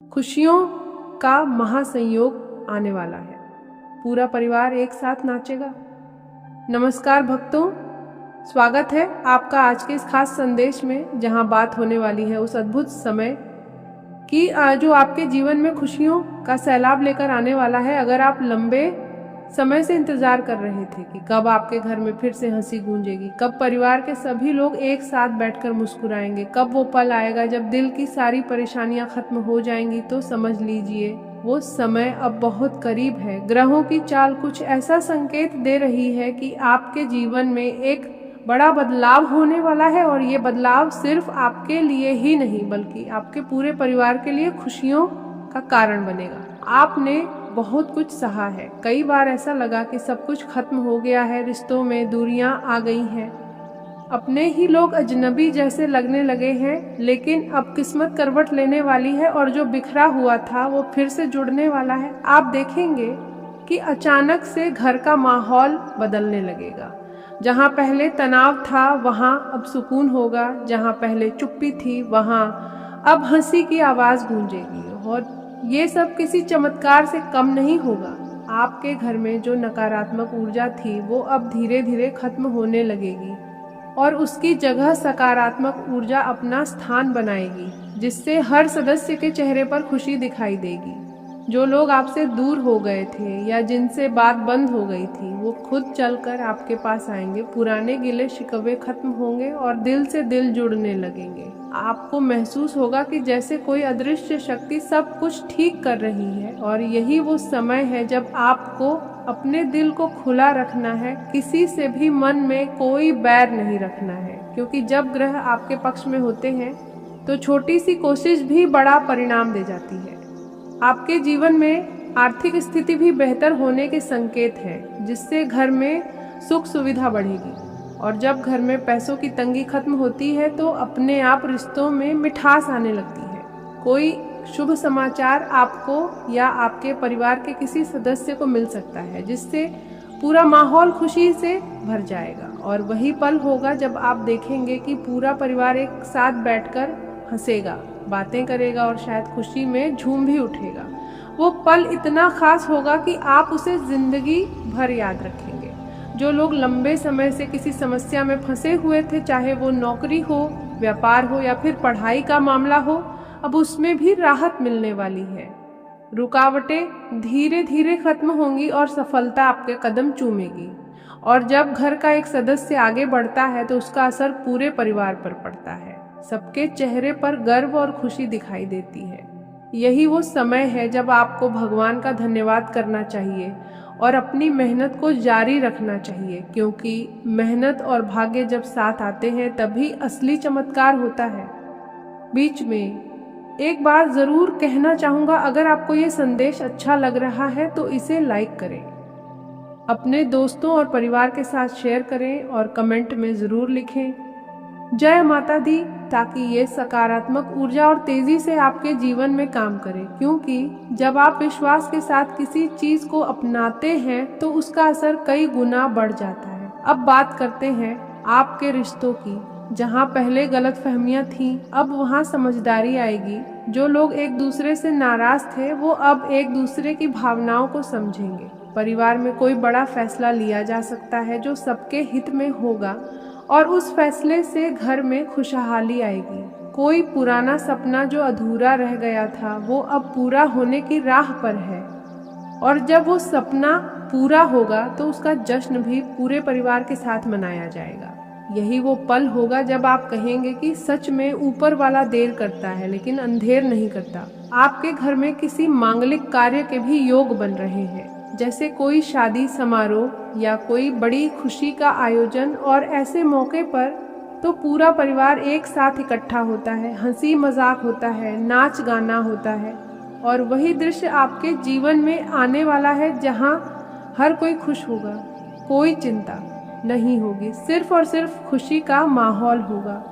खुशियों का महासंयोग आने वाला है। पूरा परिवार एक साथ नाचेगा। नमस्कार भक्तों, स्वागत है आपका आज के इस खास संदेश में, जहां बात होने वाली है उस अद्भुत समय की जो आपके जीवन में खुशियों का सैलाब लेकर आने वाला है। अगर आप लंबे समय से इंतजार कर रहे थे कि कब आपके घर में फिर से हंसी गूंजेगी, कब परिवार के सभी लोग एक साथ बैठकर मुस्कुराएंगे, कब वो पल आएगा जब दिल की सारी परेशानियां खत्म हो जाएंगी, तो समझ लीजिए वो समय अब बहुत करीब है। ग्रहों की चाल कुछ ऐसा संकेत दे रही है कि आपके जीवन में एक बड़ा बदलाव होने वाला है, और ये बदलाव सिर्फ आपके लिए ही नहीं बल्कि आपके पूरे परिवार के लिए खुशियों का कारण बनेगा। आपने बहुत कुछ सहा है। कई बार ऐसा लगा कि सब कुछ खत्म हो गया है, रिश्तों में दूरियां आ गई हैं, अपने ही लोग अजनबी जैसे लगने लगे हैं। लेकिन अब किस्मत करवट लेने वाली है और जो बिखरा हुआ था वो फिर से जुड़ने वाला है। आप देखेंगे कि अचानक से घर का माहौल बदलने लगेगा। जहाँ पहले तनाव था वहाँ अब सुकून होगा, जहाँ पहले चुप्पी थी वहाँ अब हंसी की आवाज़ गूंजेगी। और ये सब किसी चमत्कार से कम नहीं होगा। आपके घर में जो नकारात्मक ऊर्जा थी वो अब धीरे धीरे खत्म होने लगेगी और उसकी जगह सकारात्मक ऊर्जा अपना स्थान बनाएगी, जिससे हर सदस्य के चेहरे पर खुशी दिखाई देगी। जो लोग आपसे दूर हो गए थे या जिनसे बात बंद हो गई थी, वो खुद चलकर आपके पास आएंगे। पुराने गिले शिकवे खत्म होंगे और दिल से दिल जुड़ने लगेंगे। आपको महसूस होगा कि जैसे कोई अदृश्य शक्ति सब कुछ ठीक कर रही है, और यही वो समय है जब आपको अपने दिल को खुला रखना है। किसी से भी मन में कोई बैर नहीं रखना है, क्योंकि जब ग्रह आपके पक्ष में होते हैं तो छोटी सी कोशिश भी बड़ा परिणाम दे जाती है। आपके जीवन में आर्थिक स्थिति भी बेहतर होने के संकेत हैं, जिससे घर में सुख सुविधा बढ़ेगी। और जब घर में पैसों की तंगी खत्म होती है तो अपने आप रिश्तों में मिठास आने लगती है। कोई शुभ समाचार आपको या आपके परिवार के किसी सदस्य को मिल सकता है, जिससे पूरा माहौल खुशी से भर जाएगा। और वही पल होगा जब आप देखेंगे कि पूरा परिवार एक साथ बैठकर हंसेगा, बातें करेगा और शायद खुशी में झूम भी उठेगा। वो पल इतना खास होगा कि आप उसे जिंदगी भर याद रखेंगे। जो लोग लंबे समय से किसी समस्या में फंसे हुए थे, चाहे वो नौकरी हो, व्यापार हो या फिर पढ़ाई का मामला हो, अब उसमें भी राहत मिलने वाली है। रुकावटें धीरे धीरे खत्म होंगी और सफलता आपके कदम चूमेगी। और जब घर का एक सदस्य आगे बढ़ता है तो उसका असर पूरे परिवार पर पड़ता है। सबके चेहरे पर गर्व और खुशी दिखाई देती है। यही वो समय है जब आपको भगवान का धन्यवाद करना चाहिए और अपनी मेहनत को जारी रखना चाहिए, क्योंकि मेहनत और भाग्य जब साथ आते हैं तभी असली चमत्कार होता है। बीच में एक बात जरूर कहना चाहूँगा, अगर आपको ये संदेश अच्छा लग रहा है तो इसे लाइक करें, अपने दोस्तों और परिवार के साथ शेयर करें और कमेंट में ज़रूर लिखें जय माता दी, ताकि ये सकारात्मक ऊर्जा और तेजी से आपके जीवन में काम करे। क्योंकि जब आप विश्वास के साथ किसी चीज को अपनाते हैं तो उसका असर कई गुना बढ़ जाता है। अब बात करते हैं आपके रिश्तों की। जहाँ पहले गलतफहमियां थीं, अब वहाँ समझदारी आएगी। जो लोग एक दूसरे से नाराज थे वो अब एक दूसरे की भावनाओं को समझेंगे। परिवार में कोई बड़ा फैसला लिया जा सकता है जो सबके हित में होगा, और उस फैसले से घर में खुशहाली आएगी। कोई पुराना सपना जो अधूरा रह गया था वो अब पूरा होने की राह पर है, और जब वो सपना पूरा होगा तो उसका जश्न भी पूरे परिवार के साथ मनाया जाएगा। यही वो पल होगा जब आप कहेंगे कि सच में ऊपर वाला देर करता है लेकिन अंधेर नहीं करता। आपके घर में किसी मांगलिक कार्य के भी योग बन रहे हैं, जैसे कोई शादी समारोह या कोई बड़ी खुशी का आयोजन। और ऐसे मौके पर तो पूरा परिवार एक साथ इकट्ठा होता है, हंसी मजाक होता है, नाच गाना होता है। और वही दृश्य आपके जीवन में आने वाला है, जहां हर कोई खुश होगा, कोई चिंता नहीं होगी, सिर्फ और सिर्फ खुशी का माहौल होगा।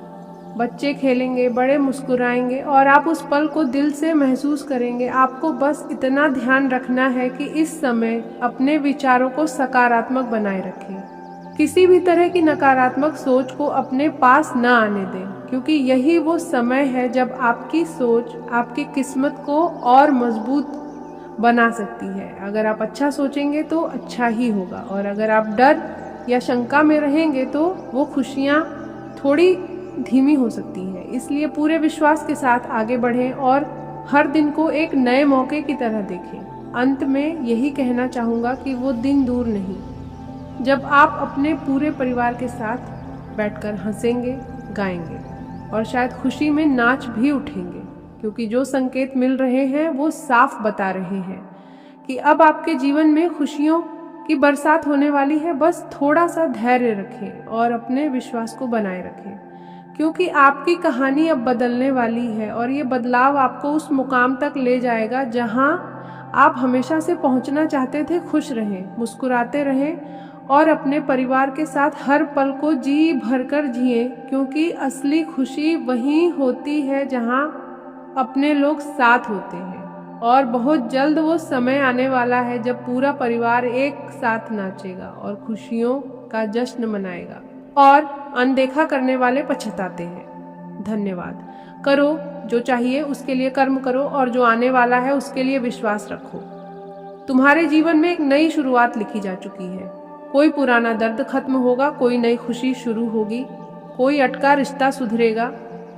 बच्चे खेलेंगे, बड़े मुस्कुराएंगे और आप उस पल को दिल से महसूस करेंगे। आपको बस इतना ध्यान रखना है कि इस समय अपने विचारों को सकारात्मक बनाए रखें। किसी भी तरह की नकारात्मक सोच को अपने पास न आने दें। क्योंकि यही वो समय है जब आपकी सोच आपकी किस्मत को और मजबूत बना सकती है। अगर आप अच्छा सोचेंगे तो अच्छा ही होगा, और अगर आप डर या शंका में रहेंगे तो वो खुशियाँ थोड़ी धीमी हो सकती है। इसलिए पूरे विश्वास के साथ आगे बढ़ें और हर दिन को एक नए मौके की तरह देखें। अंत में यही कहना चाहूँगा कि वो दिन दूर नहीं जब आप अपने पूरे परिवार के साथ बैठकर हंसेंगे, गाएंगे और शायद खुशी में नाच भी उठेंगे, क्योंकि जो संकेत मिल रहे हैं वो साफ बता रहे हैं कि अब आपके जीवन में खुशियों की बरसात होने वाली है। बस थोड़ा सा धैर्य रखें और अपने विश्वास को बनाए रखें, क्योंकि आपकी कहानी अब बदलने वाली है और ये बदलाव आपको उस मुकाम तक ले जाएगा जहां आप हमेशा से पहुंचना चाहते थे। खुश रहें, मुस्कुराते रहें और अपने परिवार के साथ हर पल को जी भरकर जिएं, क्योंकि असली खुशी वहीं होती है जहां अपने लोग साथ होते हैं। और बहुत जल्द वो समय आने वाला है जब पूरा परिवार एक साथ नाचेगा और खुशियों का जश्न मनाएगा, और अनदेखा करने वाले पछताते हैं। धन्यवाद। करो जो चाहिए उसके लिए कर्म करो, और जो आने वाला है उसके लिए विश्वास रखो। तुम्हारे जीवन में एक नई शुरुआत लिखी जा चुकी है। कोई पुराना दर्द खत्म होगा, कोई नई खुशी शुरू होगी, कोई अटका रिश्ता सुधरेगा,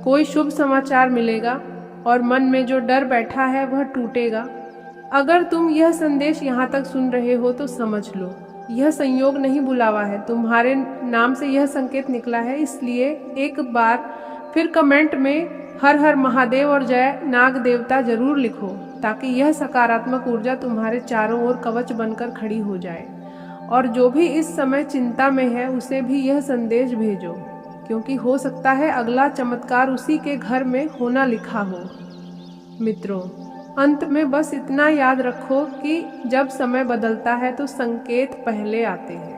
कोई शुभ समाचार मिलेगा, और मन में जो डर बैठा है वह टूटेगा। अगर तुम यह संदेश यहाँ तक सुन रहे हो तो समझ लो, यह संयोग नहीं बुलावा है, तुम्हारे नाम से यह संकेत निकला है। इसलिए एक बार फिर कमेंट में हर हर महादेव और जय नाग देवता जरूर लिखो, ताकि यह सकारात्मक ऊर्जा तुम्हारे चारों ओर कवच बनकर खड़ी हो जाए। और जो भी इस समय चिंता में है उसे भी यह संदेश भेजो, क्योंकि हो सकता है अगला चमत्कार उसी के घर में होना लिखा हो। मित्रों, अंत में बस इतना याद रखो कि जब समय बदलता है तो संकेत पहले आते हैं।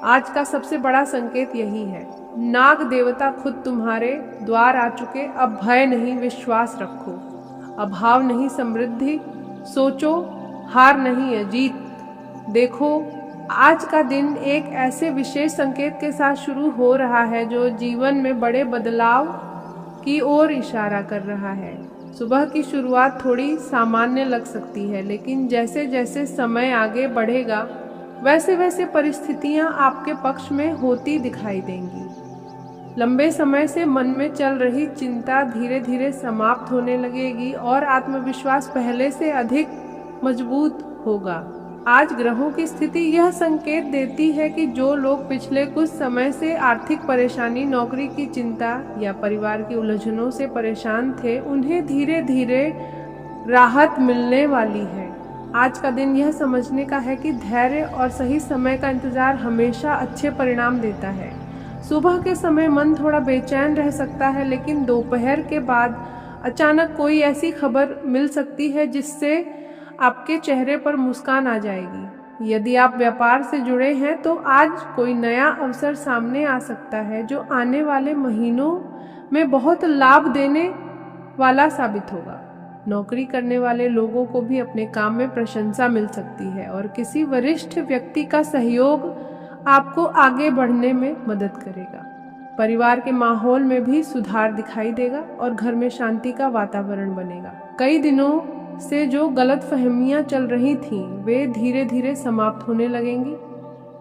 आज का सबसे बड़ा संकेत यही है, नाग देवता खुद तुम्हारे द्वार आ चुके। अब भय नहीं, विश्वास रखो। अभाव नहीं, समृद्धि सोचो। हार नहीं है, जीत देखो। आज का दिन एक ऐसे विशेष संकेत के साथ शुरू हो रहा है जो जीवन में बड़े बदलाव की ओर इशारा कर रहा है। सुबह की शुरुआत थोड़ी सामान्य लग सकती है, लेकिन जैसे जैसे समय आगे बढ़ेगा वैसे वैसे परिस्थितियां आपके पक्ष में होती दिखाई देंगी। लंबे समय से मन में चल रही चिंता धीरे धीरे समाप्त होने लगेगी और आत्मविश्वास पहले से अधिक मजबूत होगा। आज ग्रहों की स्थिति यह संकेत देती है कि जो लोग पिछले कुछ समय से आर्थिक परेशानी, नौकरी की चिंता या परिवार की उलझनों से परेशान थे, उन्हें धीरे धीरे राहत मिलने वाली है। आज का दिन यह समझने का है कि धैर्य और सही समय का इंतजार हमेशा अच्छे परिणाम देता है। सुबह के समय मन थोड़ा बेचैन रह सकता है, लेकिन दोपहर के बाद अचानक कोई ऐसी खबर मिल सकती है जिससे आपके चेहरे पर मुस्कान आ जाएगी। यदि आप व्यापार से जुड़े हैं तो आज कोई नया अवसर सामने आ सकता है जो आने वाले महीनों में बहुत लाभ देने वाला साबित होगा। नौकरी करने वाले लोगों को भी अपने काम में प्रशंसा मिल सकती है और किसी वरिष्ठ व्यक्ति का सहयोग आपको आगे बढ़ने में मदद करेगा। परिवार के माहौल में भी सुधार दिखाई देगा और घर में शांति का वातावरण बनेगा। कई दिनों से जो गलतफहमियां चल रही थीं, वे धीरे धीरे समाप्त होने लगेंगी।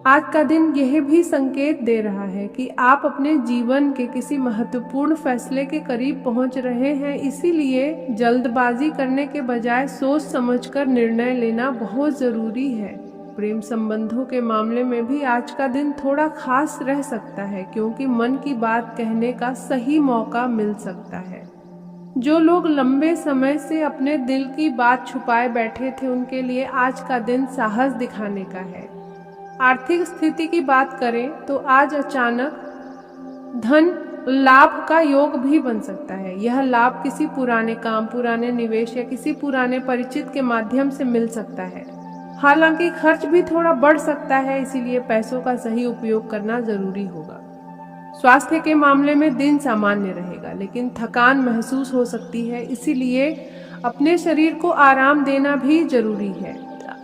आज का दिन यह भी संकेत दे रहा है कि आप अपने जीवन के किसी महत्वपूर्ण फैसले के करीब पहुंच रहे हैं। इसीलिए जल्दबाजी करने के बजाय सोच समझकर निर्णय लेना बहुत जरूरी है। प्रेम संबंधों के मामले में भी आज का दिन थोड़ा खास रह सकता है, क्योंकि मन की बात कहने का सही मौका मिल सकता है। जो लोग लंबे समय से अपने दिल की बात छुपाए बैठे थे, उनके लिए आज का दिन साहस दिखाने का है। आर्थिक स्थिति की बात करें तो आज अचानक धन लाभ का योग भी बन सकता है। यह लाभ किसी पुराने काम, पुराने निवेश या किसी पुराने परिचित के माध्यम से मिल सकता है। हालांकि खर्च भी थोड़ा बढ़ सकता है, इसीलिए पैसों का सही उपयोग करना जरूरी होगा। स्वास्थ्य के मामले में दिन सामान्य रहेगा, लेकिन थकान महसूस हो सकती है, इसीलिए अपने शरीर को आराम देना भी जरूरी है।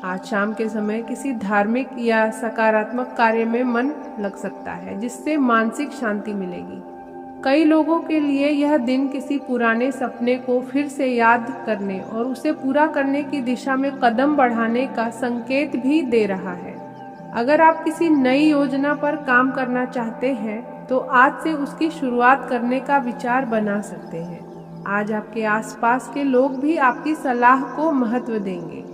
आज शाम के समय किसी धार्मिक या सकारात्मक कार्य में मन लग सकता है, जिससे मानसिक शांति मिलेगी। कई लोगों के लिए यह दिन किसी पुराने सपने को फिर से याद करने और उसे पूरा करने की दिशा में कदम बढ़ाने का संकेत भी दे रहा है। अगर आप किसी नई योजना पर काम करना चाहते हैं तो आज से उसकी शुरुआत करने का विचार बना सकते हैं। आज आपके आसपास के लोग भी आपकी सलाह को महत्व देंगे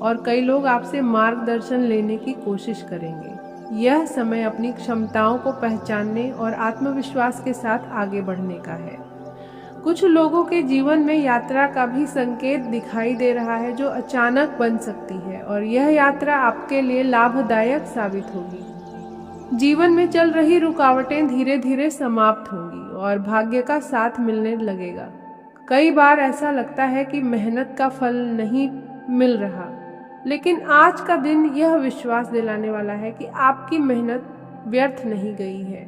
और कई लोग आपसे मार्गदर्शन लेने की कोशिश करेंगे। यह समय अपनी क्षमताओं को पहचानने और आत्मविश्वास के साथ आगे बढ़ने का है। कुछ लोगों के जीवन में यात्रा का भी संकेत दिखाई दे रहा है जो अचानक बन सकती है और यह यात्रा आपके लिए लाभदायक साबित होगी। जीवन में चल रही रुकावटें धीरे धीरे समाप्त होंगी और भाग्य का साथ मिलने लगेगा। कई बार ऐसा लगता है कि मेहनत का फल नहीं मिल रहा, लेकिन आज का दिन यह विश्वास दिलाने वाला है कि आपकी मेहनत व्यर्थ नहीं गई है।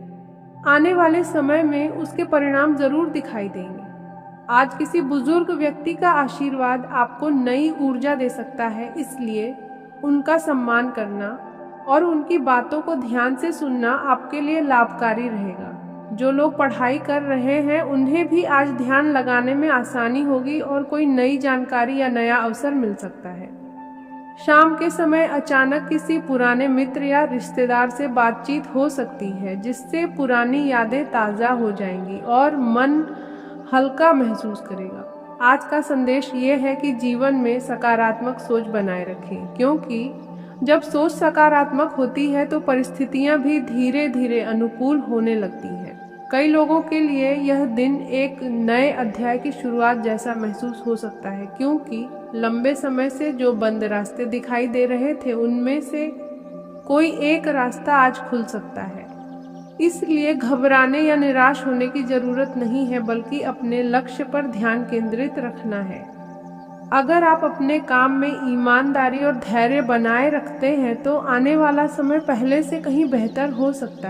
आने वाले समय में उसके परिणाम जरूर दिखाई देंगे। आज किसी बुजुर्ग व्यक्ति का आशीर्वाद आपको नई ऊर्जा दे सकता है, इसलिए उनका सम्मान करना और उनकी बातों को ध्यान से सुनना आपके लिए लाभकारी रहेगा। जो लोग पढ़ाई कर रहे हैं उन्हें भी आज ध्यान लगाने में आसानी होगी और कोई नई जानकारी या नया अवसर मिल सकता है। शाम के समय अचानक किसी पुराने मित्र या रिश्तेदार से बातचीत हो सकती है जिससे पुरानी यादें ताज़ा हो जाएंगी और मन हल्का महसूस करेगा। आज का संदेश ये है कि जीवन में सकारात्मक सोच बनाए रखें, क्योंकि जब सोच सकारात्मक होती है तो परिस्थितियां भी धीरे धीरे अनुकूल होने लगती हैं। कई लोगों के लिए यह दिन एक नए अध्याय की शुरुआत जैसा महसूस हो सकता है, क्योंकि लंबे समय से जो बंद रास्ते दिखाई दे रहे थे उनमें से कोई एक रास्ता आज खुल सकता है। इसलिए घबराने या निराश होने की जरूरत नहीं है, बल्कि अपने लक्ष्य पर ध्यान केंद्रित रखना है। अगर आप अपने काम में ईमानदारी और धैर्य बनाए रखते हैं तो आने वाला समय पहले से कहीं बेहतर हो सकता है।